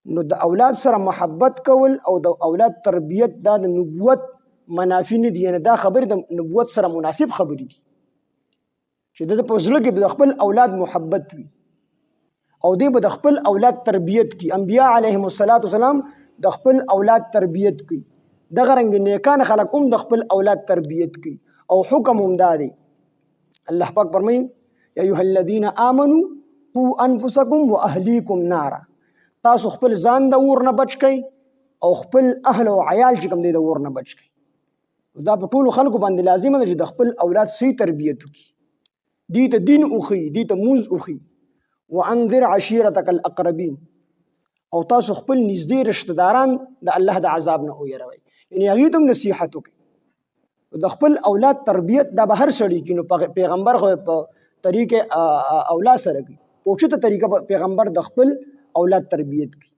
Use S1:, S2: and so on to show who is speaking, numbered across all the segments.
S1: نو د اولاد سره محبت کول او د اولاد تربیت دا د نبوت منافی نه دي، یعنی دا خبرې د نبوت سره مناسب خبرې دي چې د په زړه کې د خپل اولاد محبت وي او دی به د خپل اولاد تربیت کی. انبیاء علیهم السلام د خپل اولاد تربیت کی، دغه رنګ نیکان خلق هم د خپل اولاد تربیت کی او حکم هم دا دی. الله پاک فرمایي یا ایها الذین آمنوا قوا انفسکم واهلیکم نارا، تاسو خپل ځان د اور نه بچ کئ او خپل اهل او عیال چې کوم دی د اور نه بچ کئ. دا په ټولو خلکو باندې لازم ده چې د خپل اولاد صحیح تربیت وکړي، دی ته دین وخی، دی ته مونځ وخی. وانذر عشیرتک الاقربین، او تاسو خپل نږدې رشتہ داران د الله د عذاب نه ویروئ، یعنی هغې ته هم نصیحت وکړي. د خپل اولاد تربیت دا به هر سړي کوي، نو پیغمبر خو په طریقې اولاد سره کوي، په اوچته طریقه پیغمبر د خپل اولاد تربیت کی.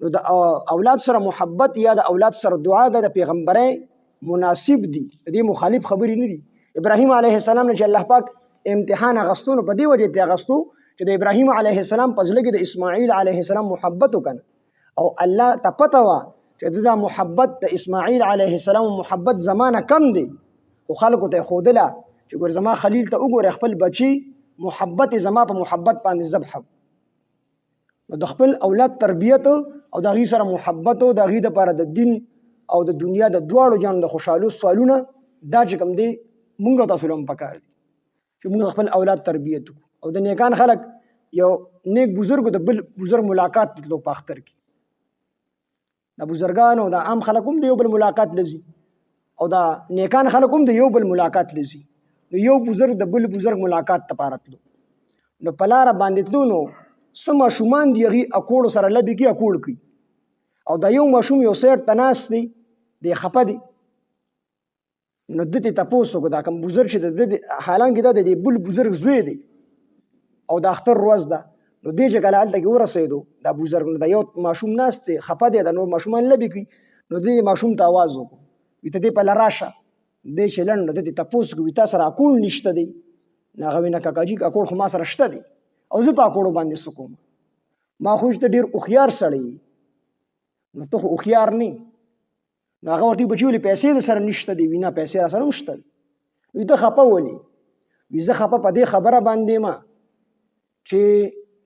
S1: نو د اولاد سره محبت یا د اولاد سره دعا د پیغمبري مناسب دي، د دې مخالف خبرې نه دي. ابراهیم علیه السلام نه چې الله پاک امتحان اغستو نو په دې وجه ته اغستو چې د ابراهیم علیه السلام په زړه کې د اسماعیل علیه السلام محبت وکړ او الله ته پته وه چې دا محبت د اسماعیل علیه السلام محبت زمانه کم دی، خو خلکو ته ښودله چې ګور زما خلیل ته وګوره خپل بچي محبت زما په محبت باندې ذبح. د خپل اولاد تربیت او د هغې سره محبت او د هغې دپاره د دین او د دنیا د دواړو جانو د خوشحالو سوالونه دا چې کوم دی مونږ او تاسو له هم پکار دي چې مونږ خپل اولاد تربیت وکړو. او د نیکان خلک یو نیک بزرګ د بل بزرګ ملاقات تلو په اختر کې، د بزرګانو د عام خلک هم د یو بل ملاقات لځي او د نیکان خلک هم د یو بل ملاقات لځي. نو یو بزرګ د بل بزرګ ملاقات لپاره تلو، نو په لاره باندې تلو نو څه ماشومان دي هغې اکوړو سره لبې کې اکوړ کوي او دا یو ماشوم یو سیټ ته ناست دی دی خفه دی. نو ده ته تپوس وکړو دا کوم بزرګ چې د حالانکې دا د بل بزرګ زوی دی او د اختر ورځ ده، نو دې چې کله هلته کې ورسېدو دا بزرګ نو دا یو ماشوم ناست دی خفه دی، د نور ماشومان لبې کوي. نو دې ماشوم ته آواز وکړو وي ته دې پله راشه، دې چې لنډ نو ده ته تپوس وکړو وي تا سره اکوړ نشته دی؟ نو هغه وي نه کاکاجي اکوړ خو ما سره شته دی او زه په اکوړو باندې څه کوم؟ ما خو چې ته ډېر هوښیار سړی نو ته خو هوښیار نه. نو هغه ورته بچي ولې پیسې د سره نشته دی؟ وي نه پیسې را سره هم شته دی. وي ته خفه ولې؟ وي زه خفه په دې خبره باندې ما چې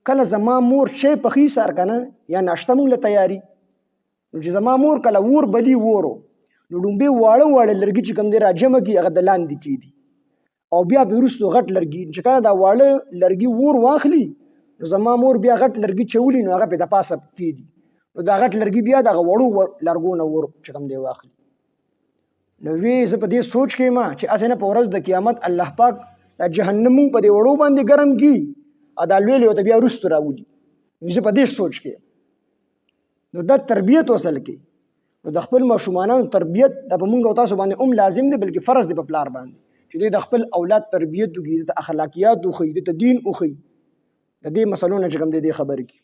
S1: کله زما مور چای پخی سر که نه یا ناشته مونږ له تیاري، نو چې زما مور کله اور بلی ورو نو ډومبې واړه واړه لرګي چې کوم دی را جمع کړي هغه د لاندې کېږي او بیا پرې وروستو غټ لرګي چې کله دا واړه لرګي اور واخلي نو زما مور بیا غټ لرګي چولي نو هغه پرې د پاسه کېږي، نو دا غټ لرګي بیا دغه وړو لرګو نه ور چې کوم دی واخلي. نو وی زه په دې سوچ کې ما چې هسې نه په ورځ د قیامت الله پاک دا جهنم په دې وړو باندې ګرم کړي او دا لویلې ورته بیا وروستو راولي. زه په دې سوچ کې نو دا تربیت وصل کې نو د خپل ماشومانو تربیت دا په مونږ او تاسو باندې هم لازم دی بلکې فرض دی په پلار باندې چې د خپل اولاد تربیت وکړي، د اخلاقیات وښیي، د دین وښیي. د دې مسلو نه چې کوم دی دې خبرې کې